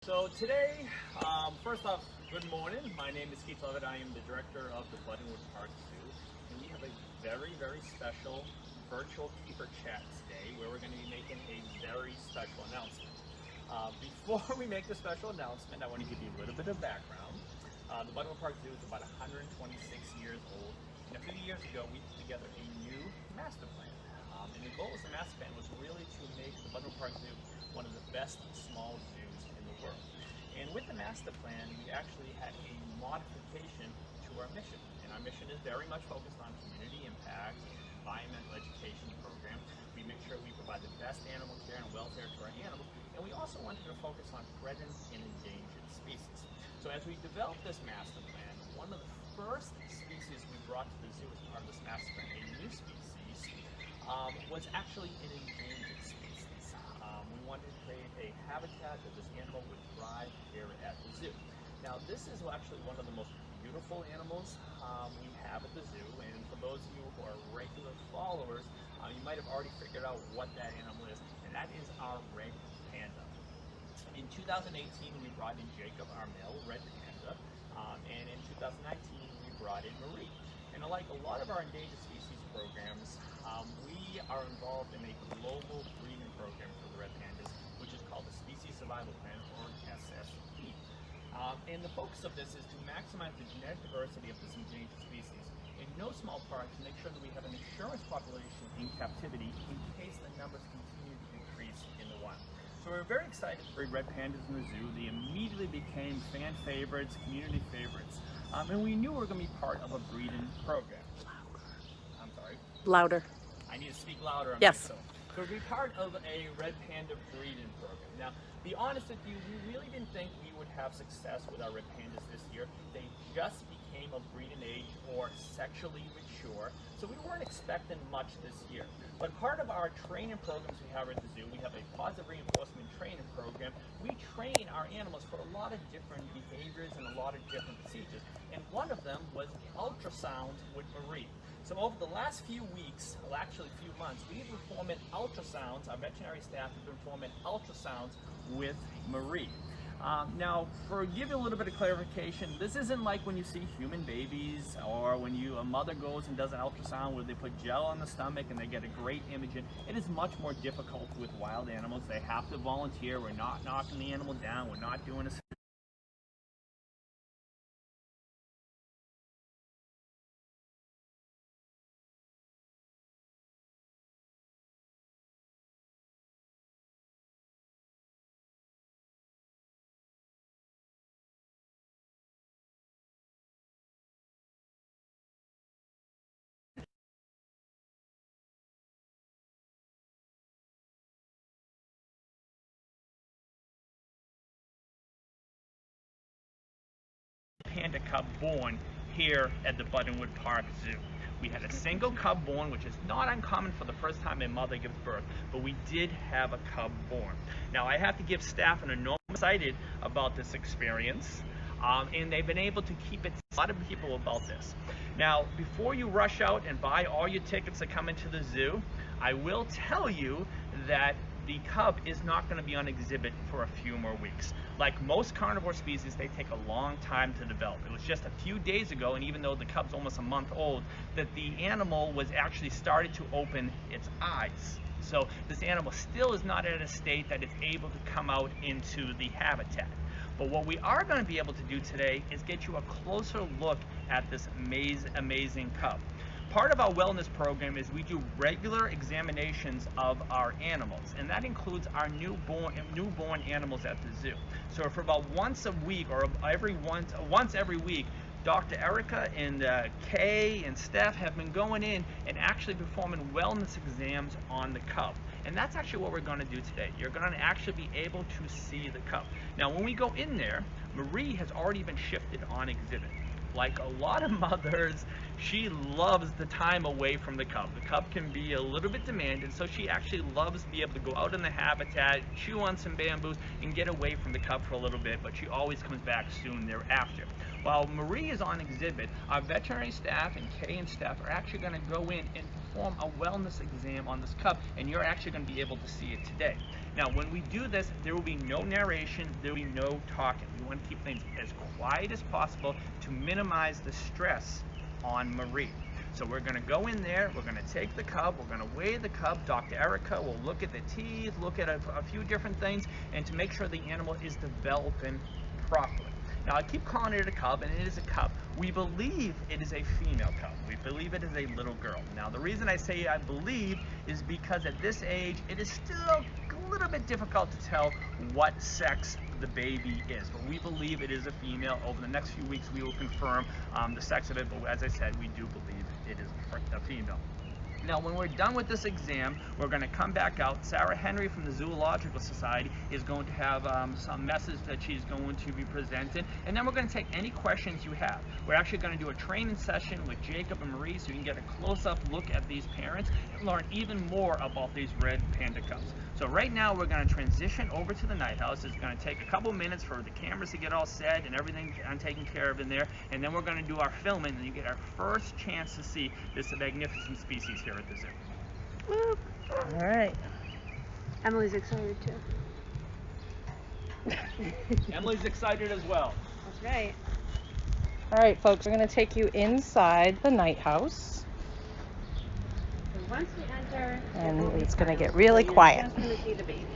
So today, first off, good morning. My name is Keith Levitt. I am the director of the Buttonwood Park Zoo, and we have a very, very special virtual keeper chat today where we're going to be making a very special announcement. Before we make the special announcement, I want to give you a little bit of background. The Buttonwood Park Zoo is about 126 years old, and a few years ago we put together a new master plan. And the goal of the master plan was really to make the Buttonwood Park Zoo one of the best small zoos in the world. And with the master plan, we actually had a modification to our mission. And our mission is very much focused on community impact and environmental education program. We make sure we provide the best animal care and welfare to our animals. And we also wanted to focus on threatened and endangered species. So as we developed this master plan, one of the first species we brought to the zoo as part of this master plan, a new species, was actually an endangered species. We wanted to create a habitat that this animal would thrive here at the zoo. Now, this is actually one of the most beautiful animals we have at the zoo, and for those of you who are regular followers, you might have already figured out what that animal is, and that is our red panda. In 2018, we brought in Jacob, our male red panda, and in 2019, we brought in Marie. And like a lot of our endangered species programs, we are involved in a global breeding program for the red pandas, which is called the Species Survival Plan, or SSP. And the focus of this is to maximize the genetic diversity of this endangered species, in no small part to make sure that we have an insurance population in captivity in case the numbers continue to increase in the wild. So we're very excited to breed red pandas in the zoo. They immediately became fan favorites, community favorites, and we knew we were going to be part of a breeding program. I'm sorry? Louder. I need to speak louder on yes. myself. So we're part of a red panda breeding program. Now, to be honest with you, we really didn't think we would have success with our red pandas this year. They just became of breeding age or sexually mature, so we weren't expecting much this year. But part of our training programs we have at the zoo, we have a positive reinforcement training program. We train our animals for a lot of different behaviors and a lot of different procedures. And one of them was ultrasound with Marie. So over the last few weeks, well actually a few months, we've been performing ultrasounds, our veterinary staff have been performing ultrasounds with Marie. Now, for give you a little bit of clarification, this isn't like when you see human babies or when a mother goes and does an ultrasound where they put gel on the stomach and they get a great image in. It is much more difficult with wild animals. They have to volunteer. We're not knocking the animal down. We're not doing a panda cub born here at the Buttonwood Park Zoo. We had a single cub born, which is not uncommon for the first time a mother gives birth, but we did have a cub born. Now, I have to give staff an enormous excited about this experience, and they've been able to keep it a lot of people about this. Now, before you rush out and buy all your tickets to come into the zoo, I will tell you that the cub is not going to be on exhibit for a few more weeks. Like most carnivore species, they take a long time to develop. It was just a few days ago, and even though the cub's almost a month old, that the animal was actually started to open its eyes. So this animal still is not at a state that it's able to come out into the habitat. But what we are going to be able to do today is get you a closer look at this amazing cub. Part of our wellness program is we do regular examinations of our animals, and that includes our newborn animals at the zoo. So for about once a week or once every week, Dr. Erica and Kay and Steph have been going in and actually performing wellness exams on the cub. And that's actually what we're going to do today. You're going to actually be able to see the cub. Now, when we go in there, Marie has already been shifted on exhibit. Like a lot of mothers, she loves the time away from the cub. The cub can be a little bit demanding, so she actually loves to be able to go out in the habitat, chew on some bamboos, and get away from the cub for a little bit, but she always comes back soon thereafter. While Marie is on exhibit, our veterinary staff and Kay and Steph are actually going to go in and perform a wellness exam on this cub, and you're actually going to be able to see it today. Now, when we do this, there will be no narration, there will be no talking. We want to keep things as quiet as possible to minimize the stress on Marie. So we're going to go in there, we're going to take the cub, we're going to weigh the cub. Dr. Erica will look at the teeth, look at a few different things, and to make sure the animal is developing properly. Now, I keep calling it a cub, and it is a cub. We believe it is a female cub. We believe it is a little girl. Now, the reason I say I believe is because at this age, it is still a little bit difficult to tell what sex the baby is, but we believe it is a female. Over the next few weeks, we will confirm the sex of it, but as I said, we do believe it is a female. Now, when we're done with this exam, we're going to come back out. Sarah Henry from the Zoological Society is going to have some message that she's going to be presenting, and then we're going to take any questions you have. We're actually going to do a training session with Jacob and Marie so you can get a close-up look at these parents and learn even more about these red panda cubs. So right now, we're going to transition over to the night house. It's going to take a couple minutes for the cameras to get all set and everything taken care of in there, and then we're going to do our filming, and you get our first chance to see this magnificent species here at the zoo. Whoop. All right. Emily's excited too. Emily's excited as well. That's right. All right, folks, we're going to take you inside the night house. So once you enter, And it's going to get really quiet. You're just going to see the baby.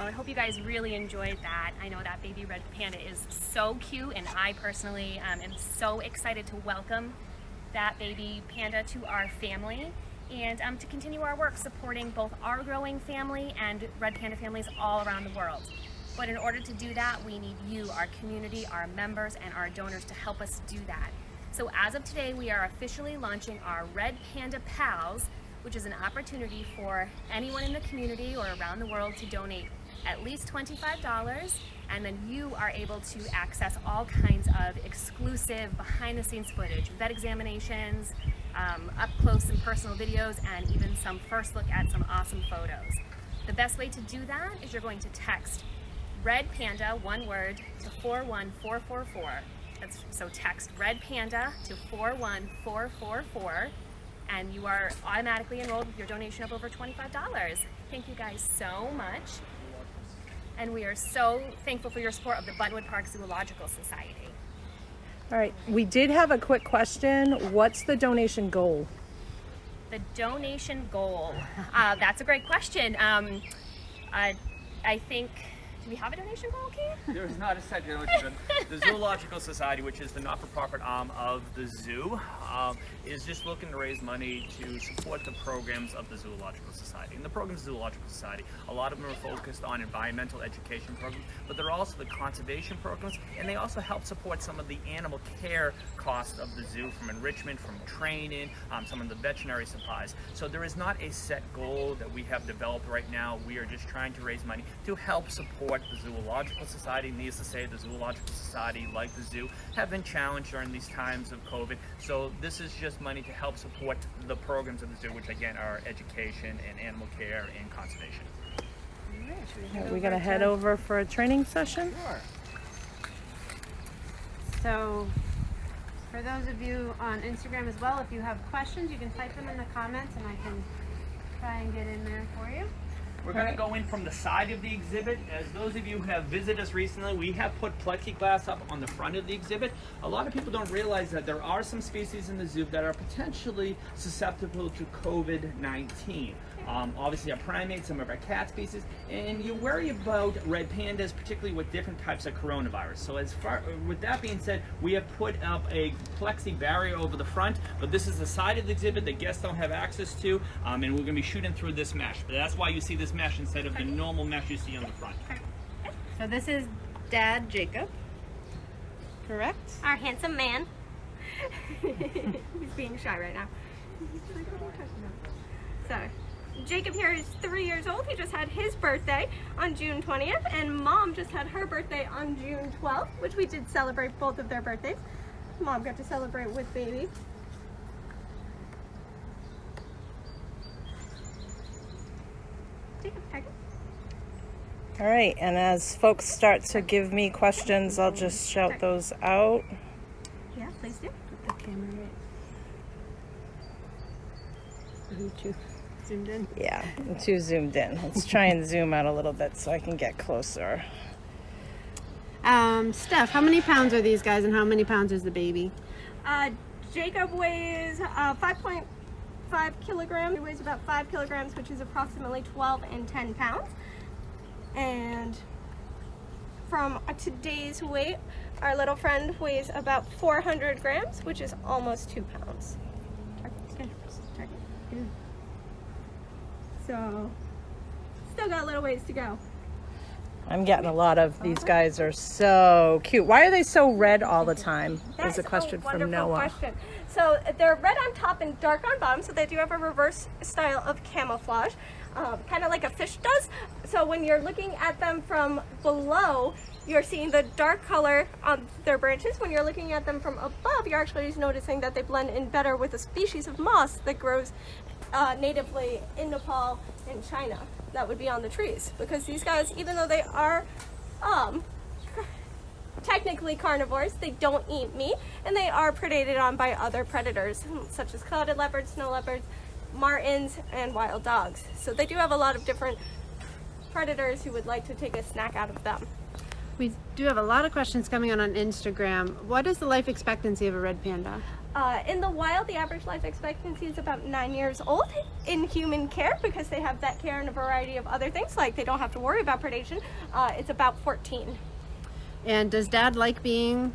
Well, I hope you guys really enjoyed that. I know that baby red panda is so cute, and I personally am so excited to welcome that baby panda to our family and to continue our work supporting both our growing family and red panda families all around the world. But in order to do that, we need you, our community, our members, and our donors to help us do that. So as of today, we are officially launching our Red Panda Pals, which is an opportunity for anyone in the community or around the world to donate at least $25, and then you are able to access all kinds of exclusive behind-the-scenes footage, vet examinations, up close and personal videos, and even some first look at some awesome photos. The best way to do that is you're going to text Red Panda, one word, to 41444. So text Red Panda to 41444, and you are automatically enrolled with your donation of over $25. Thank you guys so much. And we are so thankful for your support of the Buttonwood Park Zoological Society. All right, we did have a quick question. What's the donation goal? The donation goal. That's a great question. I think, do we have a donation goal, Keith? There is not a set donation. The Zoological Society, which is the not-for-profit arm of the zoo, is just looking to raise money to support the programs of the Zoological Society. And the programs of the Zoological Society, a lot of them are focused on environmental education programs, but they're also the conservation programs, and they also help support some of the animal care costs of the zoo, from enrichment, from training, some of the veterinary supplies. So there is not a set goal that we have developed right now. We are just trying to raise money to help support the Zoological Society. Needless to say, the Zoological Society, like the zoo, have been challenged during these times of COVID. So this is just money to help support the programs of the zoo, which again are education and animal care and conservation. Are we gonna head over for a training session? Sure. So, for those of you on Instagram as well, if you have questions, you can type them in the comments and I can try and get in there for you. We're going to go in from the side of the exhibit. As those of you who have visited us recently, we have put plexiglass up on the front of the exhibit. A lot of people don't realize that there are some species in the zoo that are potentially susceptible to COVID-19. Obviously our primates, some of our cat species, and you worry about red pandas, particularly with different types of coronavirus. So with that being said, we have put up a plexi barrier over the front, but this is the side of the exhibit that guests don't have access to, and we're going to be shooting through this mesh. But that's why you see this mesh instead of the normal mesh you see on the front. So this is Dad Jacob, correct? Our handsome man. He's being shy right now. So, Jacob here is 3 years old. He just had his birthday on June 20th, and Mom just had her birthday on June 12th, which we did celebrate both of their birthdays. Mom got to celebrate with baby. Jacob, tag it. All right, and as folks start to give me questions, I'll just shout those out. Yeah, please do. Put the camera right. Zoomed in. Yeah, I'm too zoomed in. Let's try and zoom out a little bit so I can get closer. Steph, how many pounds are these guys and how many pounds is the baby? Jacob weighs 5.5 kilograms. He weighs about 5 kilograms, which is approximately 12 and 10 pounds. And from today's weight, our little friend weighs about 400 grams, which is almost 2 pounds. So, still got a little ways to go. I'm getting a lot of these guys are so cute. Why are they so red all the time? Is a question from Noah. Question. So they're red on top and dark on bottom, so they do have a reverse style of camouflage, kind of like a fish does. So when you're looking at them from below, you're seeing the dark color on their branches. When you're looking at them from above, you're actually noticing that they blend in better with a species of moss that grows natively in Nepal and China. That would be on the trees, because these guys, even though they are technically carnivores, they don't eat meat, and they are predated on by other predators such as clouded leopards, snow leopards, martens, and wild dogs. So they do have a lot of different predators who would like to take a snack out of them. We do have a lot of questions coming on Instagram. What is the life expectancy of a red panda? In the wild, the average life expectancy is about 9 years old. In human care, because they have that care and a variety of other things, like they don't have to worry about predation, it's about 14. And does Dad like being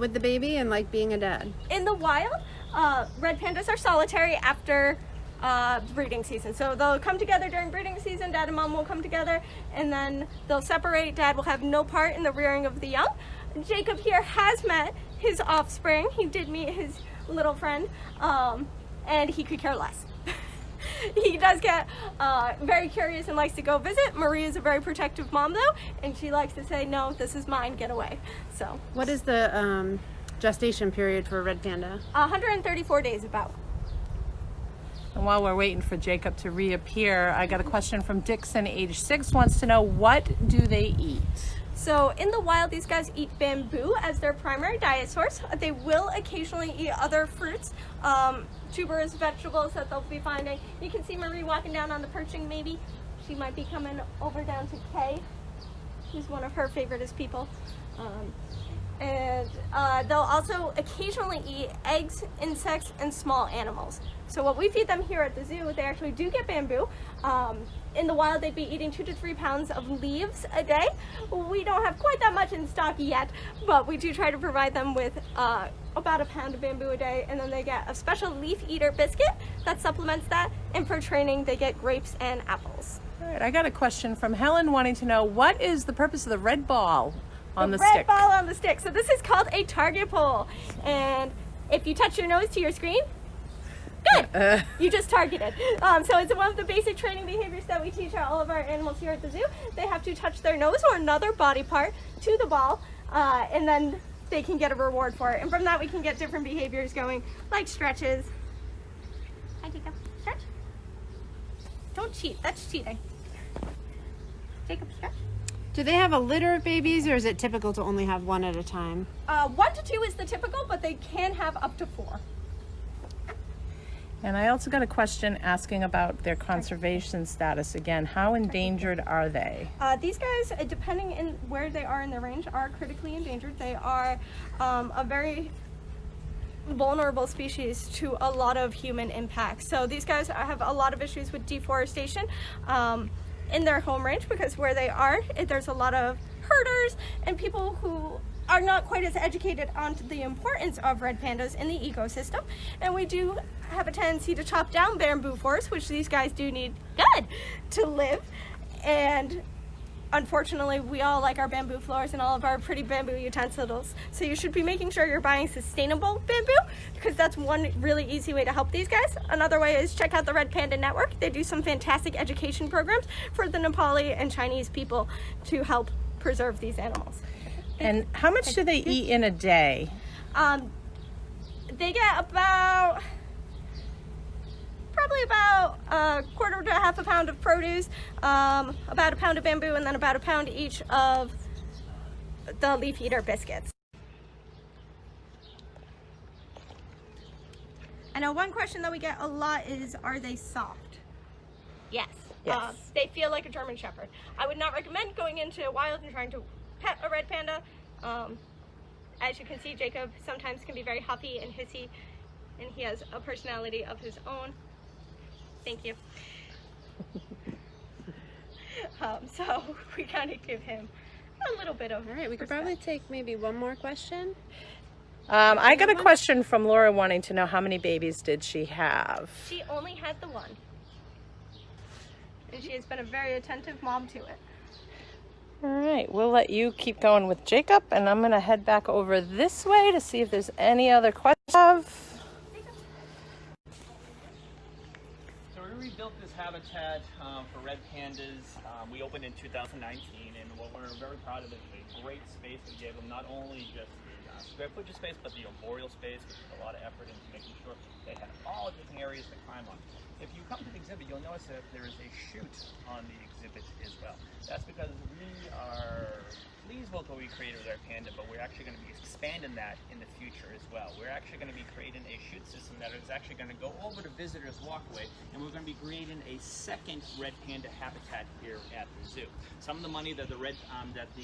with the baby and like being a dad? In the wild, red pandas are solitary after breeding season. So they'll come together during breeding season. Dad and Mom will come together, and then they'll separate. Dad will have no part in the rearing of the young. Jacob here has met his offspring. He did meet his little friend, and he could care less. He does get very curious and likes to go visit. Marie is a very protective mom though, and she likes to say, no, this is mine, get away. So what is the gestation period for a red panda? 134 days about. And while we're waiting for Jacob to reappear, I got a question from Dixon, age 6, wants to know, what do they eat? So in the wild, these guys eat bamboo as their primary diet source. They will occasionally eat other fruits, tubers, vegetables that they'll be finding. You can see Marie walking down on the perching maybe. She might be coming over down to Kay, who's one of her favoriteest people. And they'll also occasionally eat eggs, insects, and small animals. So what we feed them here at the zoo, they actually do get bamboo. In the wild, they'd be eating 2 to 3 pounds of leaves a day. We don't have quite that much in stock yet, but we do try to provide them with about a pound of bamboo a day, and then they get a special leaf eater biscuit that supplements that, and for training, they get grapes and apples. All right, I got a question from Helen wanting to know, what is the purpose of the red ball on the red stick? ball on the stick. So this is called a target pole, and if you touch your nose to your screen, good. You just targeted. So it's one of the basic training behaviors that we teach all of our animals here at the zoo. They have to touch their nose or another body part to the ball, and then they can get a reward for it. And from that, we can get different behaviors going, like stretches. Hi, Jacob. Stretch. Don't cheat. That's cheating. Jacob, stretch. Do they have a litter of babies, or is it typical to only have one at a time? 1 to 2 is the typical, but they can have up to 4. And I also got a question asking about their conservation status again. How endangered are they? These guys, depending in where they are in their range, are critically endangered. They are a very vulnerable species to a lot of human impact. So these guys have a lot of issues with deforestation in their home range, because where they are, there's a lot of herders and people who are not quite as educated on the importance of red pandas in the ecosystem. And we do have a tendency to chop down bamboo forests, which these guys do need good to live. And unfortunately, we all like our bamboo floors and all of our pretty bamboo utensils. So you should be making sure you're buying sustainable bamboo, because that's one really easy way to help these guys. Another way is check out the Red Panda Network. They do some fantastic education programs for the Nepali and Chinese people to help preserve these animals. And how much do they eat in a day? They get about probably about a quarter to half a pound of produce, about a pound of bamboo, and then about a pound each of the leaf eater biscuits. I know one question that we get a lot is, are they soft? Yes. Yes. They feel like a German Shepherd. I would not recommend going into wild and trying to pet a red panda. As you can see, Jacob sometimes can be very huffy and hissy, and he has a personality of his own. Thank you. So we kind of give him a little bit of All right, we could probably take maybe one more question. I got a question from Laura wanting to know, how many babies did she have? She only had the one, and she has been a very attentive mom to it. All right, we'll let you keep going with Jacob, and I'm going to head back over this way to see if there's any other questions. So we rebuilt this habitat for red pandas. We opened in 2019, and what we're very proud of is the great space we gave them, not only just the square footage space, but the arboreal space. We put a lot of effort into making sure they had all different areas to climb on. If you come to the exhibit, you'll notice that there is a chute on the exhibit as well. That's because we are pleased with what we created with our panda, but we're actually going to be expanding that in the future as well. We're actually going to be creating a chute system that is actually going to go over the visitors' walkway, and we're going to be creating a second red panda habitat here at the zoo. Some of the money that the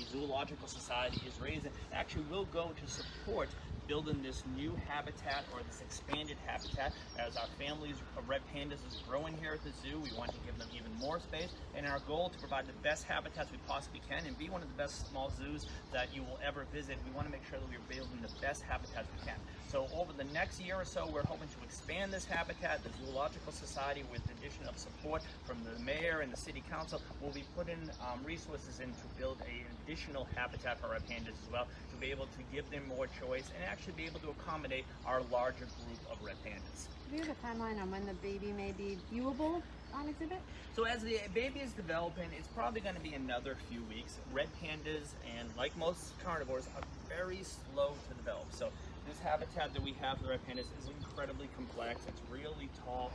Zoological Society is raising actually will go to support building this new habitat, or this expanded habitat. As our families of red pandas is growing here at the zoo, we want to give them even more space, and our goal to provide the best habitats we possibly can and be one of the best small zoos that you will ever visit. We want to make sure that we're building the best habitats we can. So over the next year or so, we're hoping to expand this habitat. The Zoological Society, with the addition of support from the mayor and the city council, will be putting resources in to build an additional habitat for our pandas as well, to be able to give them more choice and actually be able to accommodate our larger group of red pandas. Do you have a timeline on when the baby may be viewable on exhibit? So as the baby is developing, it's probably going to be another few weeks. Red pandas, and like most carnivores, are very slow to develop. So This habitat that we have for the red pandas is incredibly complex. It's really tall.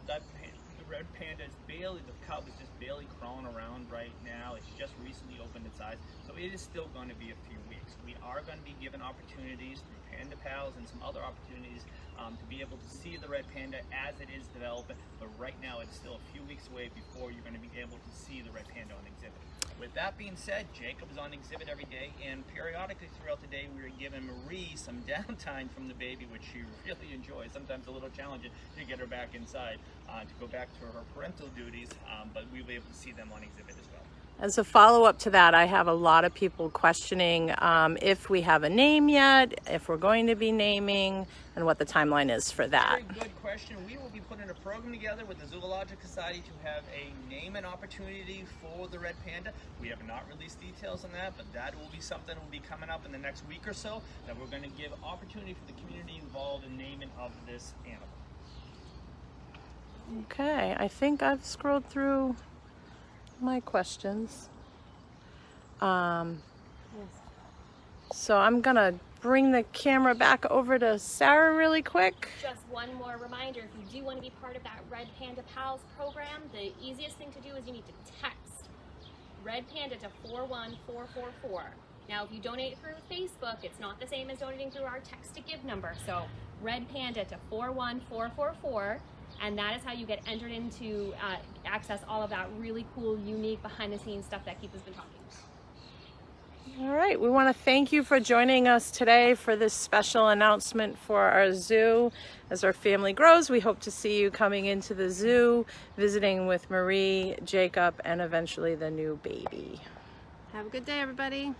The red panda is barely, the cub is just barely crawling around right now. It's just recently opened its eyes, so it is still going to be a few weeks. We are going to be given opportunities through Panda Pals and some other opportunities to be able to see the red panda as it is developing, but right now it's still a few weeks away before you're going to be able to see the red panda on exhibit. With that being said, Jacob is on exhibit every day, and periodically throughout the day we are giving Marie some downtime from the baby, which she really enjoys. Sometimes a little challenging to get her back inside to go back to her parental duties, but we'll be able to see them on exhibit as well. As a follow-up to that, I have a lot of people questioning if we have a name yet, if we're going to be naming, and what the timeline is for that. Very good question. We will be putting a program together with the Zoological Society to have a naming opportunity for the red panda. We have not released details on that, but that will be something that will be coming up in the next week or so, that we're going to give opportunity for the community involved in naming of this animal. Okay, I think I've scrolled through my questions. So I'm gonna bring the camera back over to Sarah really quick. Just one more reminder, if you do want to be part of that Red Panda Pals program, the easiest thing to do is you need to text Red Panda to 41444. Now, if you donate through Facebook, it's not the same as donating through our text to give number. So Red Panda to 41444. And that is how you get entered into access all of that really cool, unique, behind-the-scenes stuff that Keith has been talking about. All right, we want to thank you for joining us today for this special announcement for our zoo. As our family grows, we hope to see you coming into the zoo, visiting with Marie, Jacob, and eventually the new baby. Have a good day, everybody.